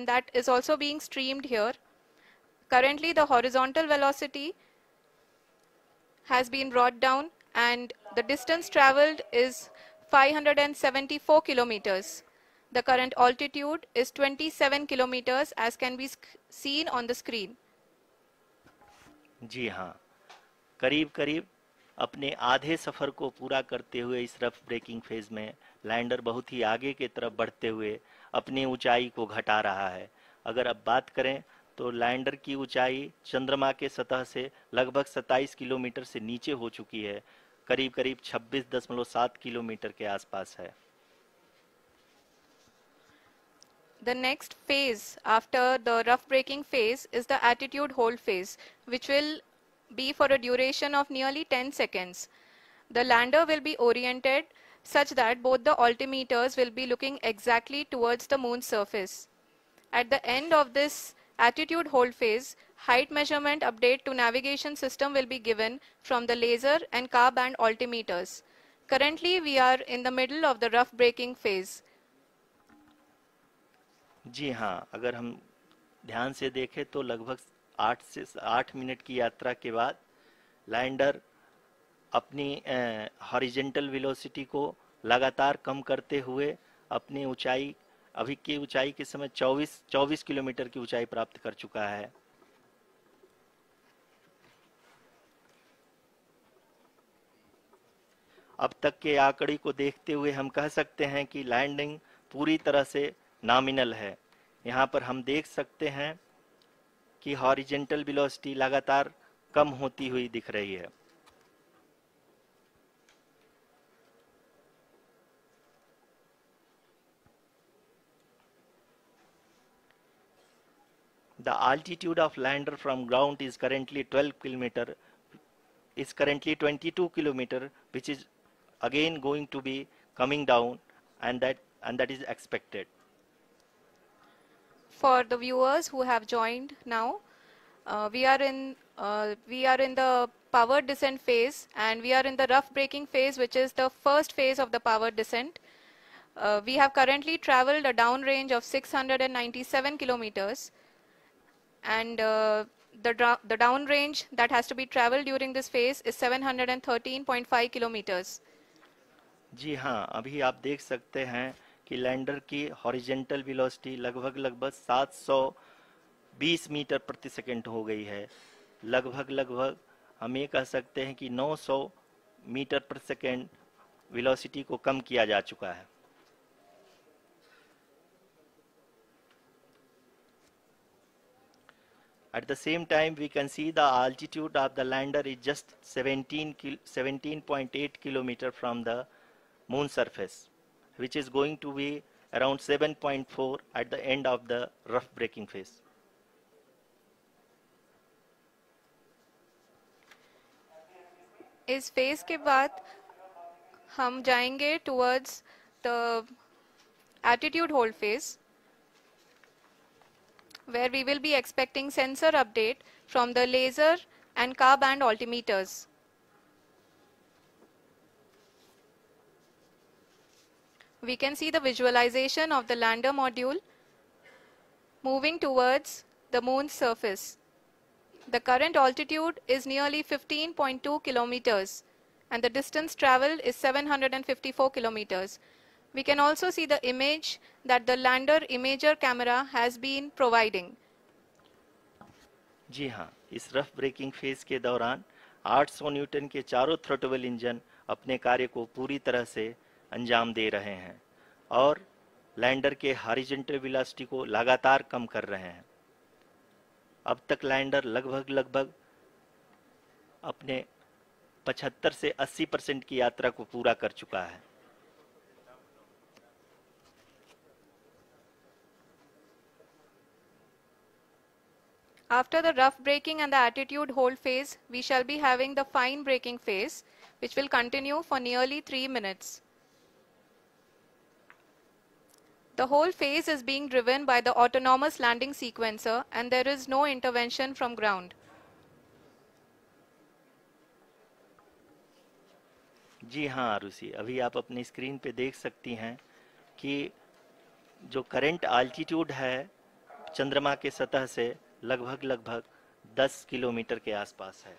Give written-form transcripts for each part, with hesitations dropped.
that is also being streamed here. Currently, the horizontal velocity has been brought down and the distance traveled is 574 kilometers. The current altitude is 27 kilometers as can be seen on the screen. जी हाँ, करीब करीब अपने आधे सफ़र को पूरा करते हुए इस रफ ब्रेकिंग फेज में लैंडर बहुत ही आगे की तरफ बढ़ते हुए अपनी ऊंचाई को घटा रहा है। अगर अब बात करें तो लैंडर की ऊंचाई चंद्रमा के सतह से लगभग 27 किलोमीटर से नीचे हो चुकी है, करीब करीब 26.7 किलोमीटर के आसपास है। The next phase after the rough braking phase is the attitude hold phase, which will be for a duration of nearly 10 seconds. The lander will be oriented such that both the altimeters will be looking exactly towards the moon's surface. At the end of this attitude hold phase, height measurement update to navigation system will be given from the laser and car band altimeters. Currently, we are in the middle of the rough braking phase. जी हाँ, अगर हम ध्यान से देखें तो लगभग 8 minute की यात्रा के बाद लैंडर अपनी हॉरिजेंटल वेलोसिटी को लगातार कम करते हुए अपनी ऊंचाई अभी की ऊंचाई के समय 24 किलोमीटर की ऊंचाई प्राप्त कर चुका है। अब तक के आंकड़े को देखते हुए हम कह सकते हैं कि लैंडिंग पूरी तरह से नॉमिनल है। यहाँ पर हम देख सकते हैं कि हॉरिजेंटल वेलोसिटी लगातार कम होती हुई दिख रही है। The altitude of lander from ground is currently 22 kilometer, which is again going to be coming down, and that is expected. For the viewers who have joined now, we are in the powered descent phase, and we are in the rough braking phase, which is the first phase of the powered descent. We have currently traveled a downrange of 697 kilometers, and the downrange that has to be traveled during this phase is 713.5 kilometers. जी हाँ, अभी आप देख सकते हैं कि lander की horizontal velocity लगभग 720 metre प्रति सेकंड हो गई है। लगभग हम ये कह सकते हैं कि 900 मीटर प्रति सेकंड वेलोसिटी को कम किया जा चुका है। At the same time, we can see the altitude of the lander is just 17.8 kilometer from the moon surface, which is going to be around 7.4 at the end of the rough braking phase. इस phase के बाद हम जाएंगे towards the attitude hold phase, where we will be expecting sensor update from the laser and car band altimeters. We can see the visualization of the lander module moving towards the moon's surface. The current altitude is nearly 15.2 kilometers and the distance traveled is 754 kilometers. We can also see the image that the lander imager camera has been providing. जी हाँ, इस rough breaking phase के दौरान 800 Newton के चारों throttle engine अपने कार्य को पूरी तरह से अंजाम दे रहे हैं और लैंडर के हॉरिजॉन्टल वेलोसिटी को लगातार कम कर रहे हैं। अब तक लैंडर लगभग अपने 75 से 80% की यात्रा को पूरा कर चुका है। After the rough braking and the attitude hold phase, we shall be having the fine braking phase, which will continue for nearly 3 minutes. The whole phase is being driven by the autonomous landing sequencer and there is no intervention from ground. जी हाँ आरुषि, अभी आप अपनी screen पे देख सकती हैं कि जो करंट आल्टीट्यूड है चंद्रमा के सतह से लगभग 10 किलोमीटर के आसपास है।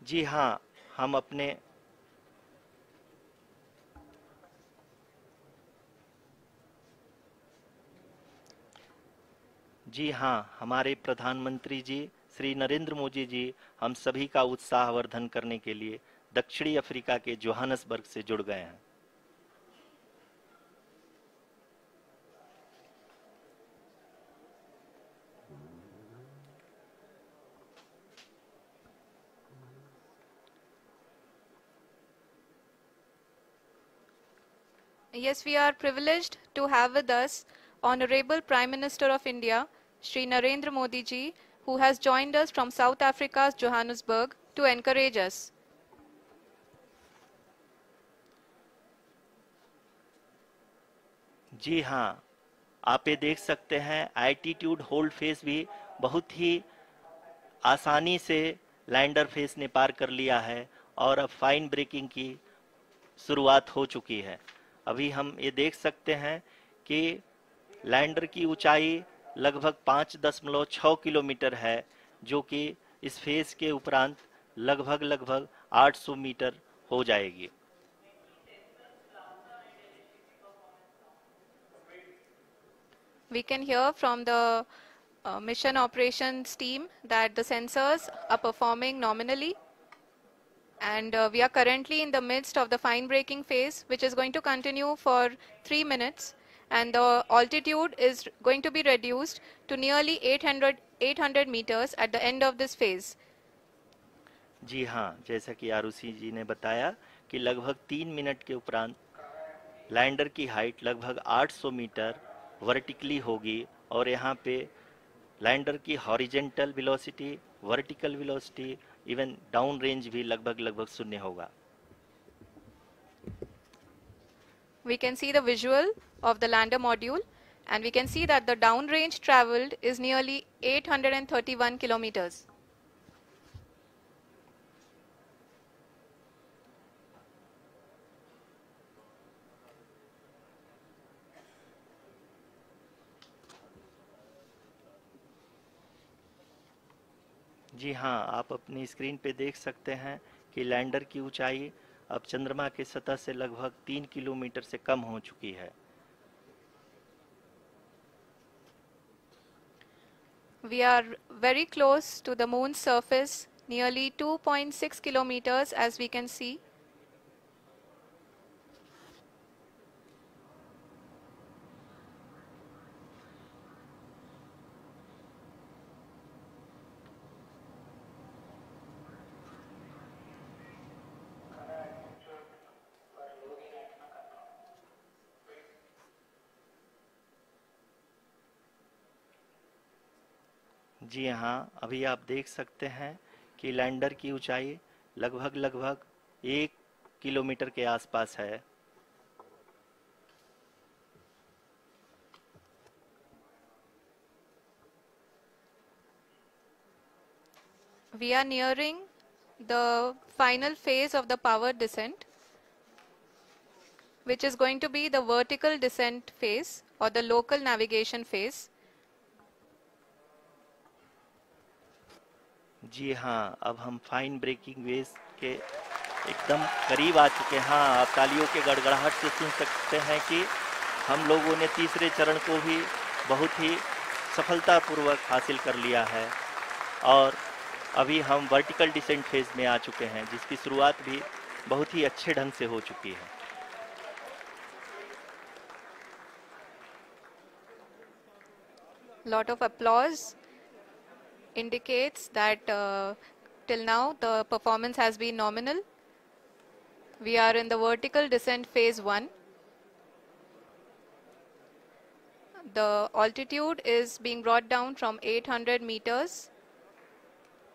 जी हाँ, हम अपने जी हाँ, हमारे प्रधानमंत्री जी श्री नरेंद्र मोदी जी हम सभी का उत्साहवर्धन करने के लिए दक्षिणी अफ्रीका के जोहानसबर्ग से जुड़ गए हैं। Yes, we are privileged to have with us Honorable Prime Minister of India, Shri Narendra Modi ji, who has joined us from South Africa's Johannesburg to encourage us. जी हाँ, आप ये देख सकते हैं एल्टीट्यूड होल्ड फेस भी बहुत ही आसानी से लैंडर फेस ने पार कर लिया है और अब फाइन ब्रेकिंग की शुरुआत हो चुकी है। अभी हम ये देख सकते हैं कि लैंडर की ऊंचाई लगभग 5.6 किलोमीटर है, जो कि इस फेज के उपरांत लगभग 800 मीटर हो जाएगी। We can hear from the mission operations team that the sensors are performing nominally, and we are currently in the midst of the fine braking phase, which is going to continue for 3 minutes, and the altitude is going to be reduced to nearly 800 meters at the end of this phase. जी हाँ, जैसा कि आरुषि जी ने बताया कि लगभग 3 minute के उपरांत lander की हाइट लगभग 800 मीटर वर्टिकली होगी और यहाँ पे लैंडर की horizontal velocity, vertical velocity, even down range भी लगभग शून्य होगा। We can see the visual of the lander module, and we can see that the down range traveled is nearly 831 kilometers. जी हाँ, आप अपनी स्क्रीन पे देख सकते हैं कि लैंडर की ऊंचाई अब चंद्रमा के सतह से लगभग 3 किलोमीटर से कम हो चुकी है। We are very close to the moon's surface, nearly 2.6 kilometers as we can see. जी हाँ, अभी आप देख सकते हैं कि लैंडर की ऊंचाई लगभग 1 किलोमीटर के आसपास है। We are nearing the final phase of the power descent, which is going to be the vertical descent phase or the local navigation phase. जी हाँ, अब हम फाइन ब्रेकिंग वेव के एकदम करीब आ चुके हैं। हाँ, आप तालियों के गड़गड़ाहट से सुन सकते हैं कि हम लोगों ने तीसरे चरण को भी बहुत ही सफलतापूर्वक हासिल कर लिया है और अभी हम वर्टिकल डिसेंट फेज में आ चुके हैं, जिसकी शुरुआत भी बहुत ही अच्छे ढंग से हो चुकी है। Lot of applause indicates that till now the performance has been nominal. We are in the vertical descent phase 1. The altitude is being brought down from 800 meters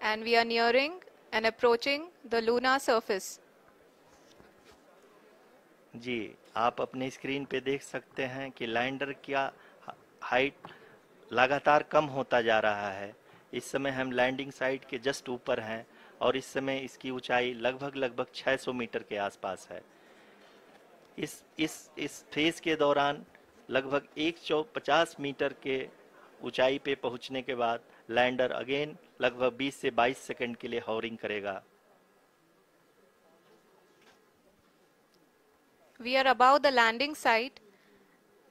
and we are nearing and approaching the lunar surface. जी, आप अपने screen पे देख सकते हैं कि lander का height लगातार कम होता जा रहा है। इस समय हम लैंडिंग साइट के जस्ट ऊपर हैं और इस समय इसकी ऊंचाई लगभग 600 मीटर के आसपास है। इस फेज के दौरान लगभग 150 मीटर के ऊंचाई पे पहुंचने के बाद लैंडर अगेन लगभग 20 से 22 सेकंड के लिए हॉवरिंग करेगा। We are above the landing site.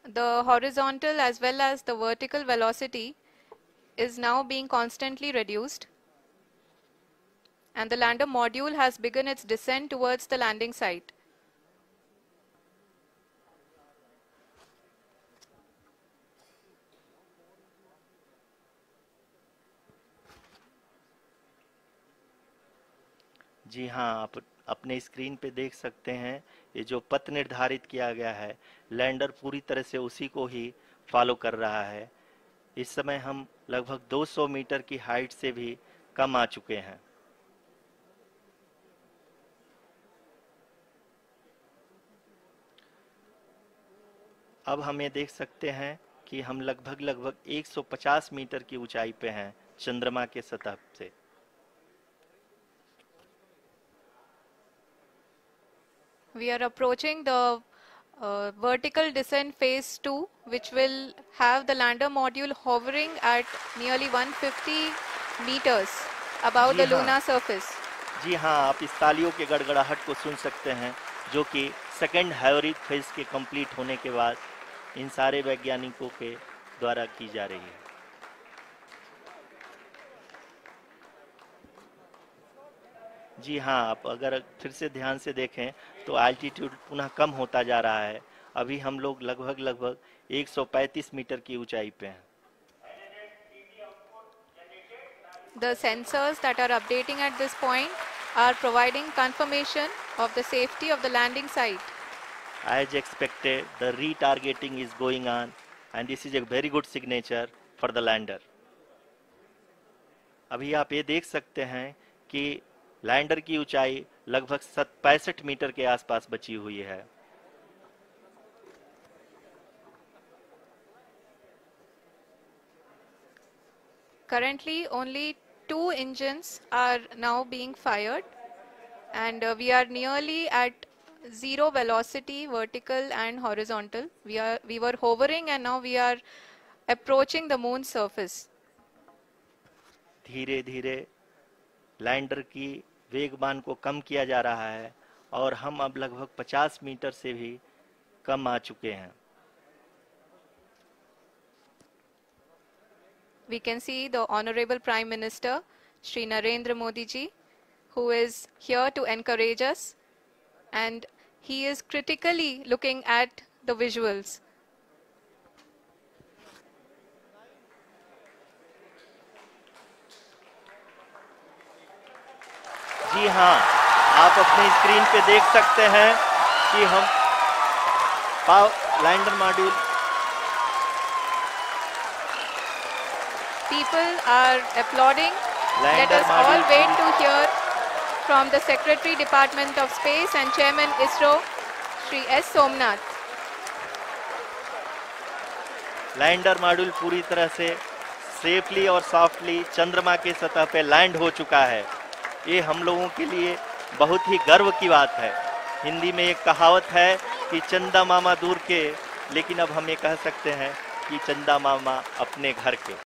The horizontal as well as the vertical velocity is now being constantly reduced, and the lander module has begun its descent towards the landing site. जी हाँ, आप अपने screen पे देख सकते हैं ये जो पथ निर्धारित किया गया है, लैंडर पूरी तरह से उसी को ही फॉलो कर रहा है। इस समय हम लगभग 200 मीटर की हाइट से भी कम आ चुके हैं। अब हम ये देख सकते हैं कि हम लगभग 150 मीटर की ऊंचाई पे हैं चंद्रमा के सतह से। We are approaching the vertical descent phase 2, which will have the lander module hovering at nearly 150 meters above the lunar surface. जी हाँ, आप इस तालियों के गड़गड़ाहट को सुन सकते हैं, जो कि सेकेंड हैवरिक फेज के कंप्लीट होने के बाद इन सारे वैज्ञानिकों के द्वारा की जा रही है। जी हाँ, आप अगर फिर से ध्यान से देखें तो एल्टीट्यूड पुनः कम होता जा रहा है। अभी हम लोग लगभग 135 मीटर की ऊंचाई पे हैं। The sensors that are updating at this point are providing confirmation of the safety of the landing site. As expected, the retargeting is going on, and this is a very good signature for the lander. अभी आप ये देख सकते हैं कि lander की ऊंचाई लगभग 65 मीटर के आसपास बची हुई है। Currently, only 2 engines are now being fired, and we are nearly at zero velocity, vertical and horizontal. We were hovering, and now we are approaching the moon's surface. धीरे धीरे लैंडर की वेगमान को कम किया जा रहा है और हम अब लगभग 50 मीटर से भी कम आ चुके हैं। We can see the Honorable Prime Minister, Shri Narendra Modi ji, who is here to encourage us, and he is critically looking at the visuals. जी हाँ, आप अपनी स्क्रीन पे देख सकते हैं कि हम lander module People are applauding. Let us all wait to hear from the Secretary Department of Space and Chairman ISRO, Shri S. Somnath. Lander module पूरी तरह से सेफली और सॉफ्टली चंद्रमा के सतह पे लैंड हो चुका है। ये हम लोगों के लिए बहुत ही गर्व की बात है। हिंदी में एक कहावत है कि चंदा मामा दूर के, लेकिन अब हम ये कह सकते हैं कि चंदा मामा अपने घर के।